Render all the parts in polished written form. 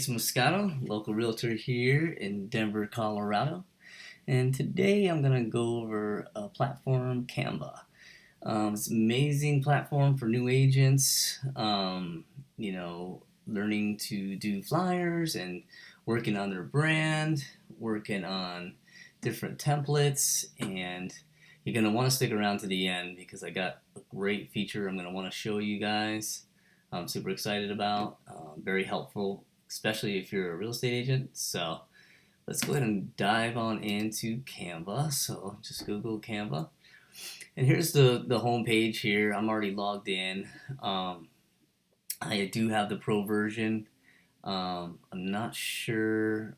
Moscato, local realtor here in Denver, Colorado. And today I'm going to go over a platform, CANVA. It's an amazing platform for new agents, learning to do flyers and working on their brand, working on different templates. And you're going to want to stick around to the end because I got a great feature I'm going to want to show you guys. I'm super excited about. Very helpful, especially if you're a real estate agent. So let's go ahead and dive on into Canva. So just Google Canva. And here's the home page here. I'm already logged in. I do have the pro version. I'm not sure.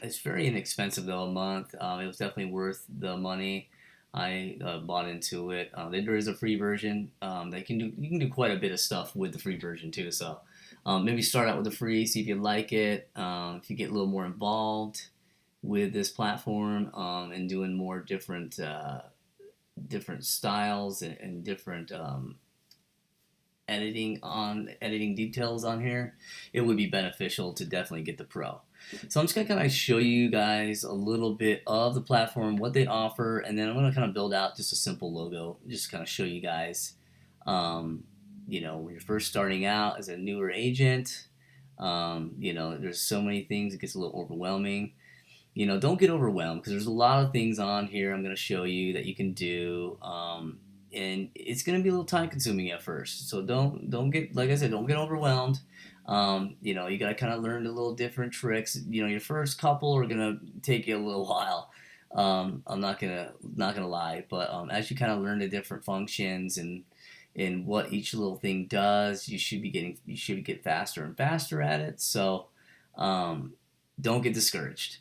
It's very inexpensive though a month. It was definitely worth the money. I bought into it. There is a free version. You can do quite a bit of stuff with the free version too. So maybe start out with the free, see if you like it. If you get a little more involved with this platform and doing more different styles and different editing details on here, it would be beneficial to definitely get the pro. So I'm just gonna kind of show you guys a little bit of the platform, what they offer, and then I'm gonna kind of build out just a simple logo, just kind of show you guys. When you're first starting out as a newer agent, there's so many things, it gets a little overwhelming. Don't get overwhelmed because there's a lot of things on here I'm going to show you that you can do. And it's going to be a little time consuming at first. So don't get, like I said, don't get overwhelmed. You got to kind of learn the little different tricks. Your first couple are going to take you a little while. I'm not gonna lie, but as you kind of learn the different functions and what each little thing does, you should get faster and faster at it. So don't get discouraged.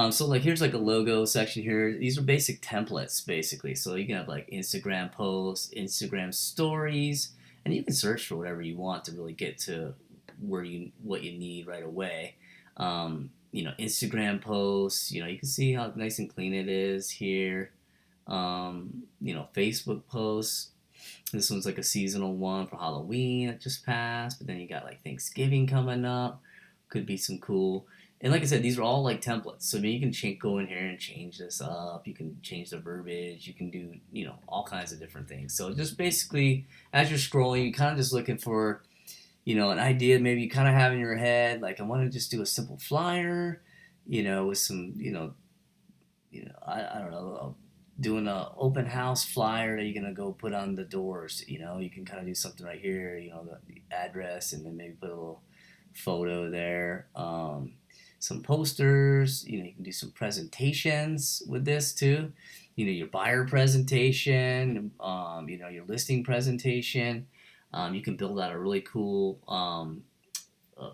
So like here's like a logo section here. These are basic templates basically. So you can have like Instagram posts, Instagram stories, and you can search for whatever you want to really get to what you need right away. Instagram posts. You can see how nice and clean it is here. Facebook posts. This one's like a seasonal one for Halloween that just passed, but then you got like Thanksgiving coming up. Could be some cool. And like I said, these are all like templates. So you can go in here and change this up. You can change the verbiage. You can do, all kinds of different things. So just basically, as you're scrolling, you kind of just looking for, an idea maybe you kind of have in your head. Like I want to just do a simple flyer, with some, I don't know, doing a open house flyer that you're gonna go put on the doors. You can kind of do something right here. The address, and then maybe put a little photo there. Some posters. You can do some presentations with this too. Your buyer presentation. Your listing presentation. You can build out a really cool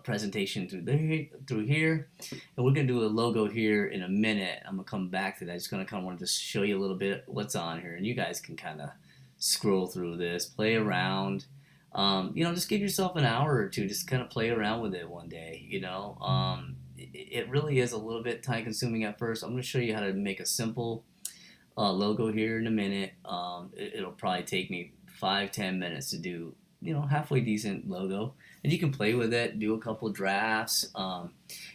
presentation through here, and we're gonna do a logo here in a minute. I'm gonna come back to that. I just gonna kind of want to just show you a little bit what's on here, and you guys can kind of scroll through this, play around. Just give yourself an hour or two, just kind of play around with it one day. It really is a little bit time consuming at first. I'm gonna show you how to make a simple logo here in a minute. It'll probably take me 5-10 minutes to do halfway decent logo, and you can play with it, do a couple drafts. But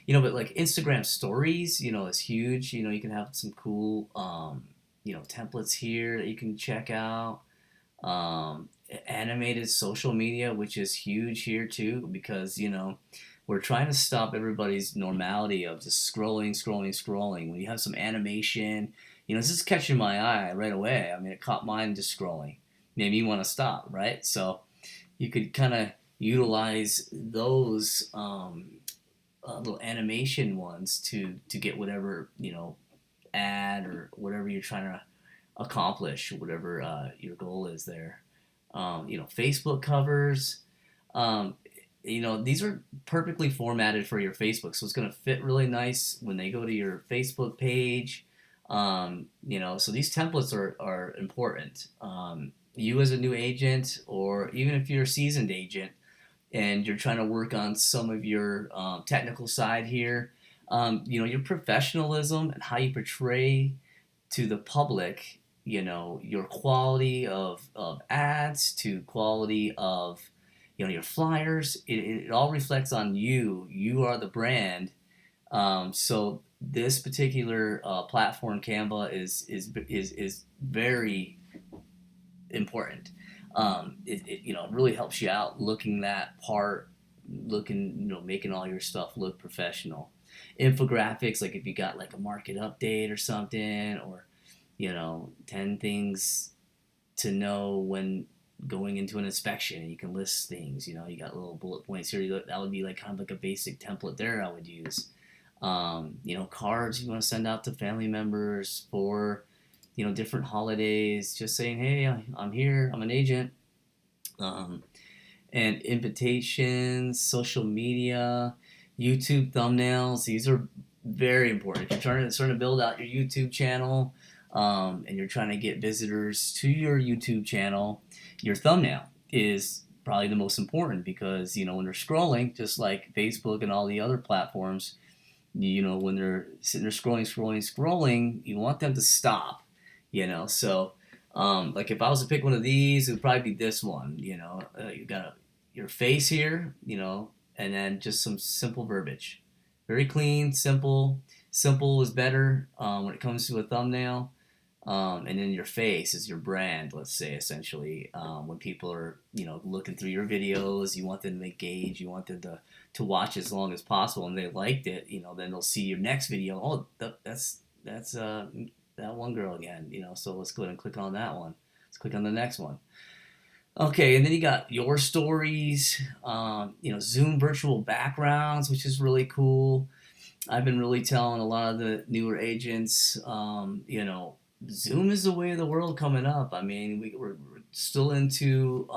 like Instagram stories, is huge. You can have some cool templates here that you can check out. Animated social media, which is huge here too, because we're trying to stop everybody's normality of just scrolling. When you have some animation, this is catching my eye right away. I mean, it caught mine just scrolling. Maybe you want to stop, right? So you could kind of utilize those little animation ones to get whatever ad or whatever you're trying to accomplish, whatever your goal is there. Facebook covers. These are perfectly formatted for your Facebook, so it's going to fit really nice when they go to your Facebook page. So these templates are important. You as a new agent, or even if you're a seasoned agent and you're trying to work on some of your technical side here, your professionalism and how you portray to the public, your quality of ads to quality of your flyers. It all reflects on you. You are the brand. So this particular platform, Canva, is very important. It really helps you out looking that part, looking, making all your stuff look professional. Infographics, like if you got like a market update or something, or 10 things to know when going into an inspection, and you can list things. You got little bullet points here. That would be like kind of like a basic template there I would use. Cards you want to send out to family members for different holidays, just saying, hey, I'm here, I'm an agent. And invitations, social media, YouTube thumbnails. These are very important. If you're starting to build out your YouTube channel, and you're trying to get visitors to your YouTube channel, your thumbnail is probably the most important, because when they're scrolling, just like Facebook and all the other platforms, when they're sitting there scrolling, you want them to stop. So like if I was to pick one of these, it would probably be this one. You got your face here, and then just some simple verbiage, very clean, simple. Simple is better when it comes to a thumbnail. And then your face is your brand, let's say, essentially. When people are, looking through your videos, you want them to engage, you want them to watch as long as possible, and they liked it, then they'll see your next video. Oh, that's that one girl again, so let's go ahead and click on that one. Let's click on the next one. Okay, and then you got your stories, Zoom virtual backgrounds, which is really cool. I've been really telling a lot of the newer agents, Zoom is the way of the world coming up. I mean, we're still into,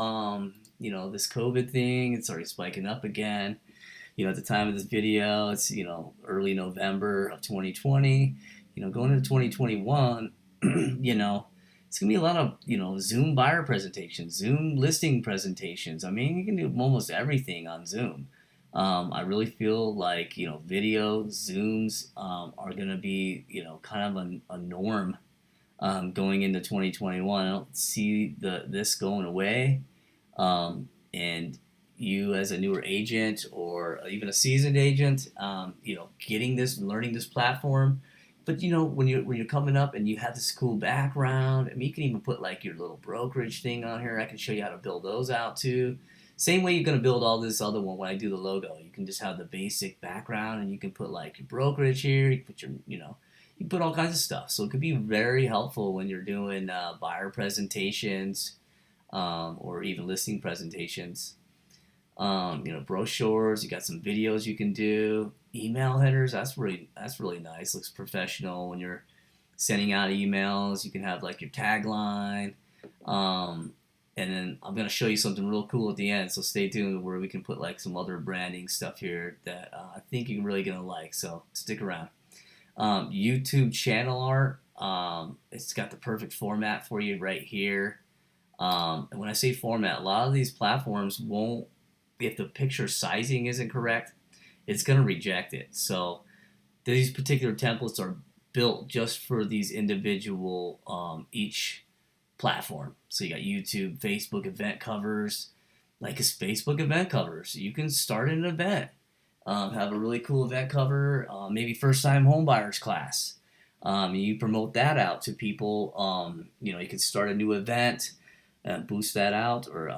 this COVID thing. It's already spiking up again. At the time of this video, it's, early November of 2020. Going into 2021, it's going to be a lot of, Zoom buyer presentations, Zoom listing presentations. I mean, you can do almost everything on Zoom. I really feel like, video Zooms are going to be, kind of a norm going into 2021. I don't see this going away. And you as a newer agent, or even a seasoned agent, getting this, learning this platform. But when you're coming up and you have this cool background, I mean, you can even put like your little brokerage thing on here. I can show you how to build those out too. Same way you're going to build all this other one when I do the logo. You can just have the basic background, and you can put like your brokerage here. You can put your, you can put all kinds of stuff. So it could be very helpful when you're doing buyer presentations, or even listing presentations. Brochures. You got some videos you can do. Email headers. That's really nice. Looks professional when you're sending out emails. You can have like your tagline. And then I'm going to show you something real cool at the end, so stay tuned, where we can put like some other branding stuff here that I think you're really going to like, so stick around. YouTube channel art, it's got the perfect format for you right here. And when I say format, a lot of these platforms won't, if the picture sizing isn't correct, it's going to reject it. So these particular templates are built just for these individual, each platform. So you got YouTube, Facebook event covers. Like it's Facebook event covers. You can start an event, have a really cool event cover, maybe first time homebuyers class. You promote that out to people. You can start a new event and boost that out, or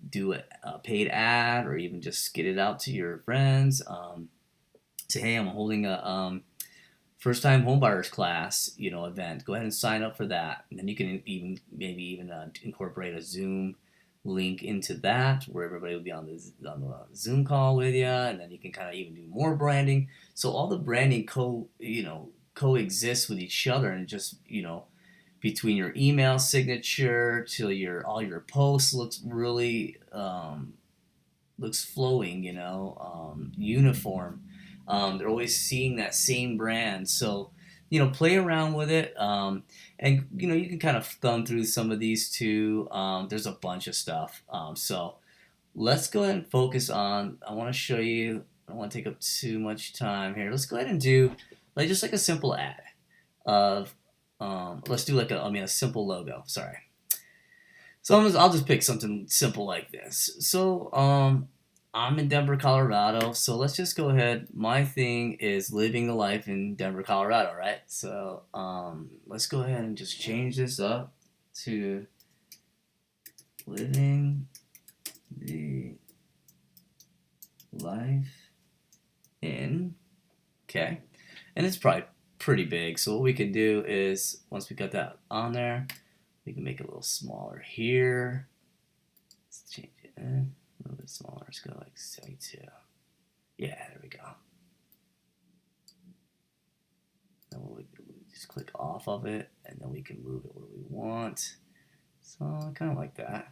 do a paid ad, or even just get it out to your friends. Say, hey, I'm holding a first time homebuyers class, event. Go ahead and sign up for that. And then you can maybe incorporate a Zoom link into that, where everybody will be on the Zoom call with you, and then you can kind of even do more branding. So all the branding coexists with each other, and just between your email signature to all your posts looks really looks flowing, uniform. They're always seeing that same brand. So, play around with it. And, you can kind of thumb through some of these too. There's a bunch of stuff. So let's go ahead and focus on, I want to show you, I don't want to take up too much time here. Let's go ahead and do just like a simple ad of, let's do like a simple logo. Sorry. So I'll just pick something simple like this. So I'm in Denver, Colorado. So let's just go ahead. My thing is living the life in Denver, Colorado, right? So let's go ahead and just change this up to living the life in. Okay, and it's probably pretty big. So what we can do is once we got that on there, we can make it a little smaller here. Let's change it a little bit smaller. Let's go like 72. Yeah, there we go. Then we'll just click off of it, and then we can move it where we want. So kind of like that.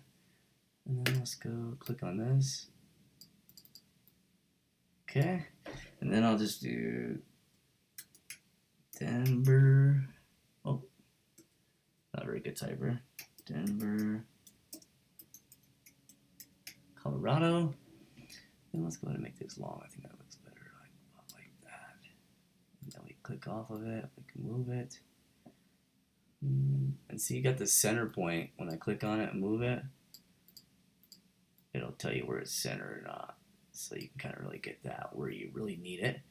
And then let's go click on this. Okay, and then I'll just do Denver. Oh, not a very good typer. Denver, Colorado. And let's go ahead and make this long. I think that looks better, like that. And then we click off of it. We can move it. And see, you got the center point. When I click on it and move it, it'll tell you where it's centered or not. So you can kind of really get that where you really need it.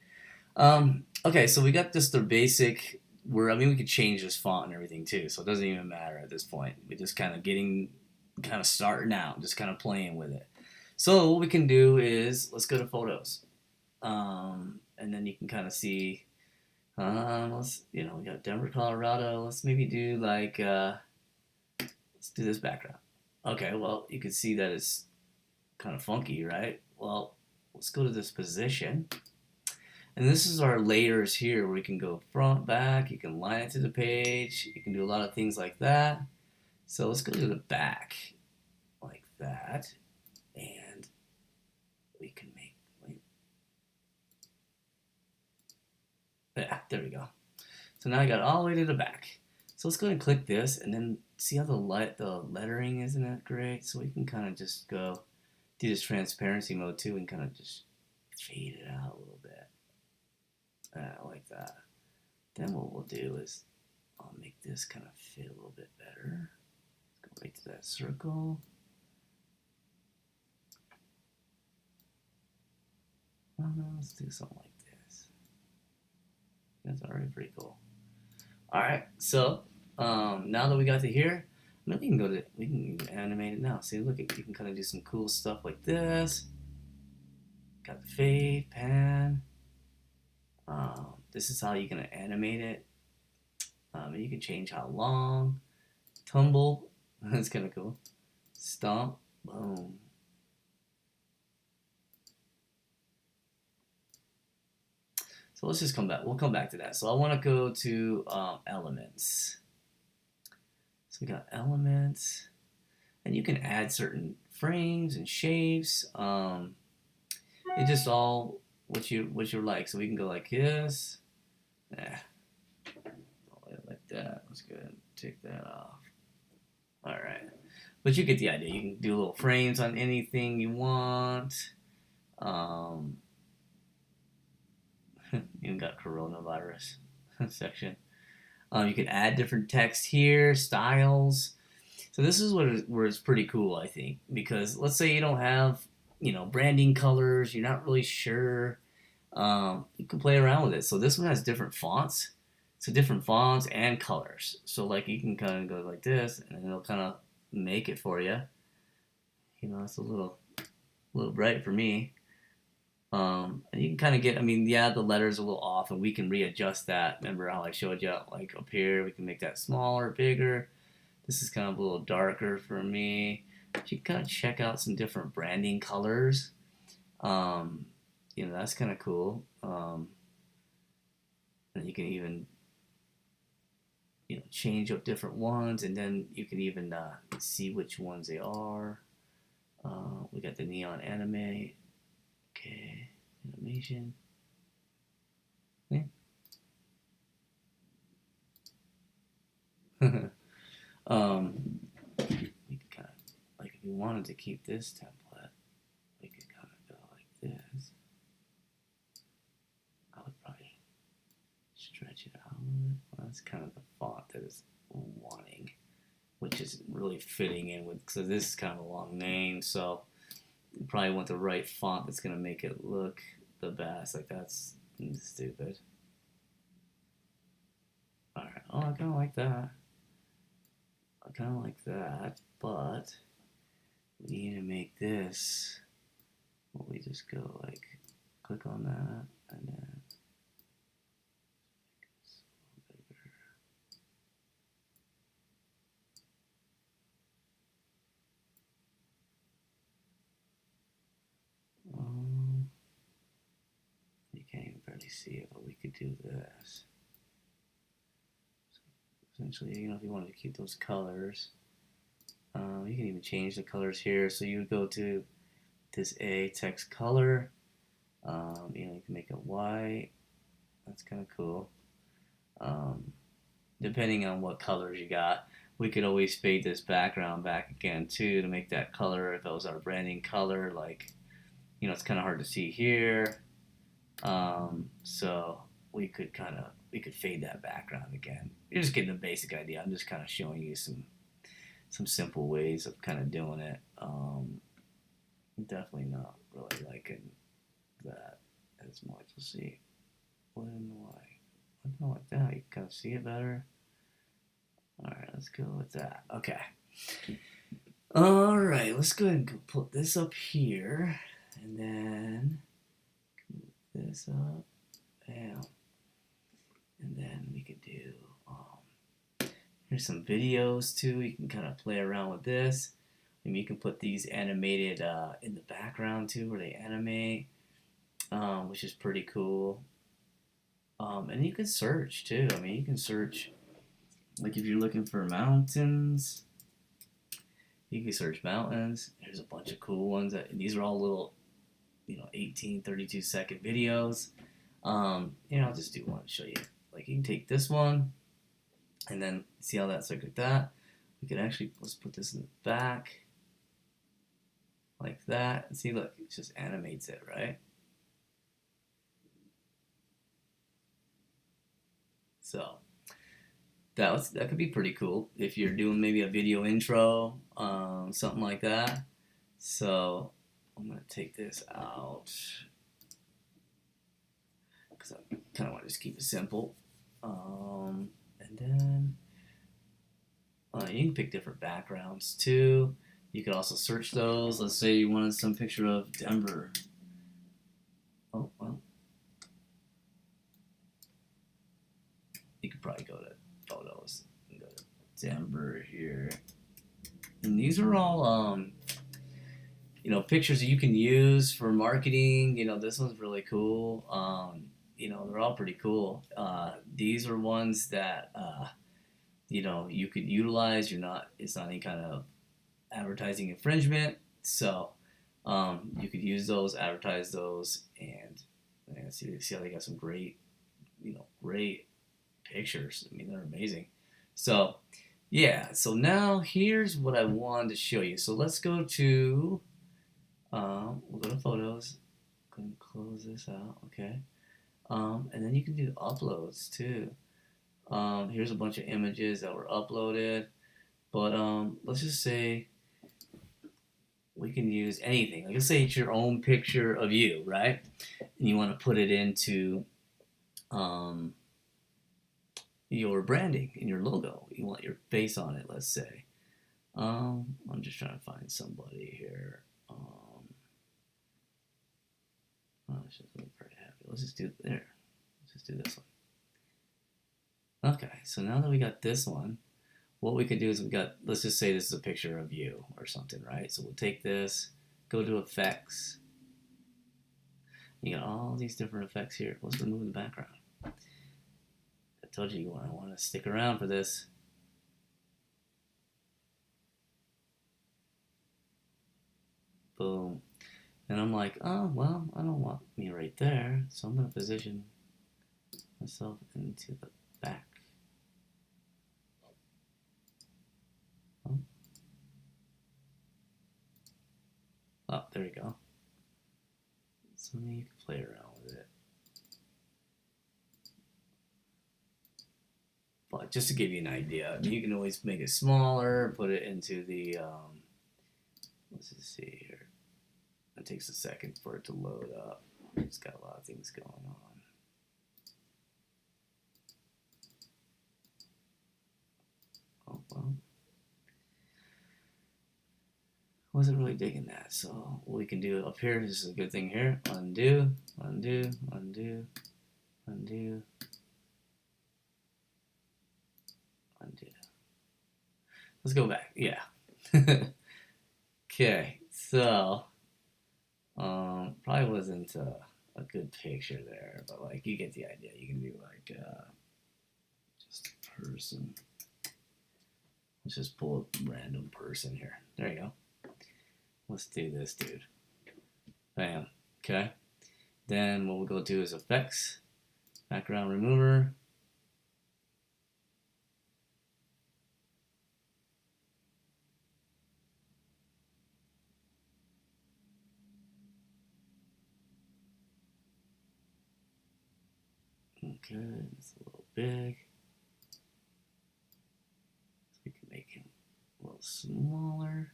Okay, so we got just the basic. I mean, we could change this font and everything too, so it doesn't even matter at this point. We're just kind of starting out, just kind of playing with it. So what we can do is let's go to photos, and then you can kind of see. Let's we got Denver, Colorado. Let's maybe do like let's do this background. Okay, well you can see that it's kind of funky, right? Well, let's go to this position. And this is our layers here where we can go front, back, you can line it to the page, you can do a lot of things like that. So let's go to the back like that. And we can yeah, there we go. So now I got it all the way to the back. So let's go ahead and click this and then see how the lettering isn't that great? So we can kind of just go do this transparency mode too and kind of just fade it out a little bit. Like that. Then what we'll do is I'll make this kind of fit a little bit better. Let's go right to that circle. Let's do something like this. That's already pretty cool. Alright, so now that we got to here, now we can animate it now. See, look, you can kind of do some cool stuff like this. Got the fade, pan. This is how you're gonna animate it. You can change how long. Tumble, that's kind of cool. Stomp, boom. So let's just come back. We'll come back to that. So I want to go to elements. So we got elements, and you can add certain frames and shapes. It just all what you like. So we can go like this. Like that. Let's go ahead and take that off. All right, but you get the idea. You can do little frames on anything you want. Even got coronavirus section. You can add different text here, styles. So this is where it's pretty cool, I think, because let's say you don't have branding colors, you're not really sure. You can play around with it. So this one has different fonts. So different fonts and colors. So like you can kind of go like this, and it'll kind of make it for you. It's a little bright for me. And you can kind of get, the letter's a little off, and we can readjust that. Remember how I showed you, like up here, we can make that smaller, bigger. This is kind of a little darker for me. But you can kind of check out some different branding colors. That's kind of cool. And you can even, change up different ones, and then you can even see which ones they are. We got the neon anime. Okay, animation. Okay. We could kind of, like, if we wanted to keep this template, we could kind of go like this. I would probably stretch it out a little bit. Well, that's kind of the font that is wanting. which is really fitting in with, because this is kind of a long name, so you probably want the right font that's going to make it look the best. Like, that's stupid. Alright, oh, I kind of like that. I kind of like that, but we need to make this, well, we just go like, click on that, and then make this a little bigger. You can't even barely see it, but we could do this. So essentially, you know, if you wanted to keep those colors, you can even change the colors here. So you would go to this A text color. You know, you can make it white. That's kind of cool. Depending on what colors you got, we could always fade this background back again too to make that color. If it was our branding color, like, you know, it's kind of hard to see here. So we could fade that background again. You're just getting the basic idea. I'm just kind of showing you some simple ways of kind of doing it. Definitely not really liking that as much. Let's see. What and why? I don't like that. You can kind of see it better. Alright, let's go with that. Okay. Alright, let's go ahead and put this up here. And then move this up. Bam. And then we could do, here's some videos too. You can kind of play around with this. And you can put these animated in the background too, where they animate, which is pretty cool. And you can search too. I mean, you can search, like if you're looking for mountains, you can search mountains. There's a bunch of cool ones. These are all little, you know, 18, 32-second videos. You know, I'll just do one to show you. Like, you can take this one, and then see how that's like that. We could actually, let's put this in the back, like that. And see, look, it just animates it, right? So that could be pretty cool if you're doing maybe a video intro, something like that. So I'm gonna take this out because I kind of want to just keep it simple. And then you can pick different backgrounds too. You could also search those. Let's say you wanted some picture of Denver. Oh, well. You could probably go to photos and go to Denver here. And these are all, you know, pictures that you can use for marketing. You know, this one's really cool. You know, they're all pretty cool. These are ones that, you know, you could utilize. It's not any kind of advertising infringement. So you could use those, advertise those, and see how they got some great, you know, great pictures. I mean, they're amazing. So yeah, so now here's what I wanted to show you. So let's go to, we'll go to photos. Go and close this out, okay. And then you can do uploads too. Here's a bunch of images that were uploaded, but let's just say we can use anything. Like, let's say it's your own picture of you, right? And you want to put it into your branding and your logo. You want your face on it, let's say. I'm just trying to find somebody here. It's just pretty happy. Let's just do there. Let's just do this one. Okay, so now that we got this one, what we could do is let's just say this is a picture of you or something, right? So we'll take this, go to effects. You got all these different effects here. Let's remove the background. I told you I want to stick around for this. Boom. And I'm like, oh, well, I don't want me right there. So I'm going to position myself into the back. Oh, there you go. So then you can play around with it. But just to give you an idea, you can always make it smaller, put it into the, let's just see here. It takes a second for it to load up. It's got a lot of things going on. Oh, well. Wasn't really digging that. So what we can do up here, this is a good thing here. Undo, undo, undo, undo, undo. Let's go back. Yeah. Okay. So probably wasn't a good picture there, but like you get the idea. You can do like just a person. Let's just pull a random person here. There you go. Let's do this dude. Bam. Okay. Then what we'll go to is effects, background remover. Okay, it's a little big. So we can make him a little smaller.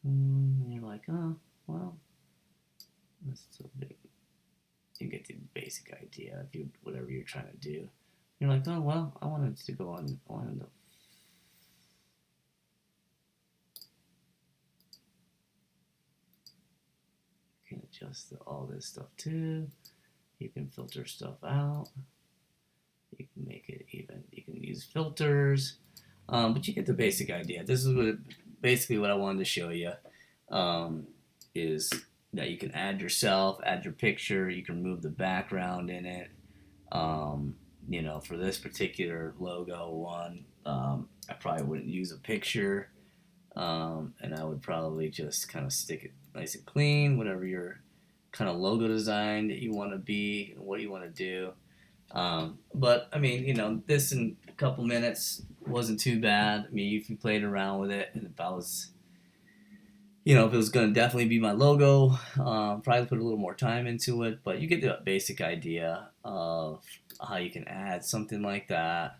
And you're like, oh, well, that's so big. You get the basic idea if you whatever you're trying to do. You're like, oh well, I wanted to go on. I wanted to. You can adjust all this stuff too. You can filter stuff out. You can make it even. You can use filters, but you get the basic idea. This is basically what I wanted to show you. Is that you can add yourself, add your picture. You can remove the background in it. You know, for this particular logo one, I probably wouldn't use a picture, and I would probably just kind of stick it nice and clean, whatever your kind of logo design that you want to be, what you want to do. But I mean, you know, this in a couple minutes wasn't too bad. I mean, if you played around with it, and if I was, you know, if it was going to definitely be my logo, probably put a little more time into it. But you get the basic idea of how you can add something like that,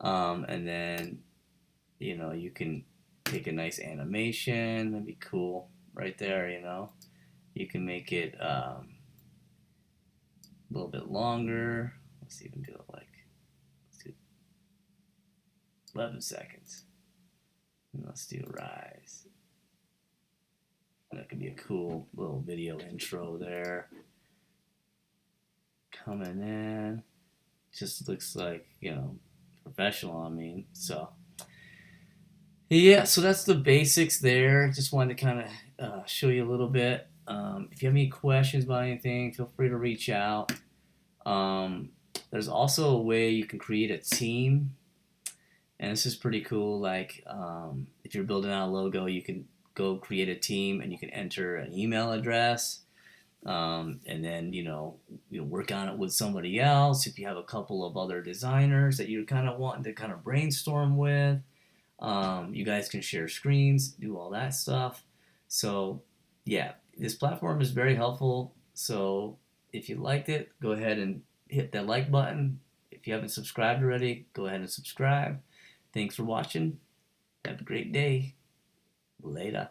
and then, you know, you can take a nice animation. That'd be cool right there. You know, you can make it a little bit longer. Let's even do it like, let's do 11 seconds. And let's do rise. That could be a cool little video intro there. Coming in. Just looks like, you know, professional, I mean. So, yeah, so that's the basics there. Just wanted to kind of show you a little bit. If you have any questions about anything, feel free to reach out. There's also a way you can create a team, and this is pretty cool. Like, if you're building out a logo, you can go create a team, and you can enter an email address, and then you work on it with somebody else. If you have a couple of other designers that you're kind of wanting to kind of brainstorm with, you guys can share screens, do all that stuff. So, yeah, this platform is very helpful. So, if you liked it, go ahead and hit that like button. If you haven't subscribed already, go ahead and subscribe. Thanks for watching. Have a great day. Later.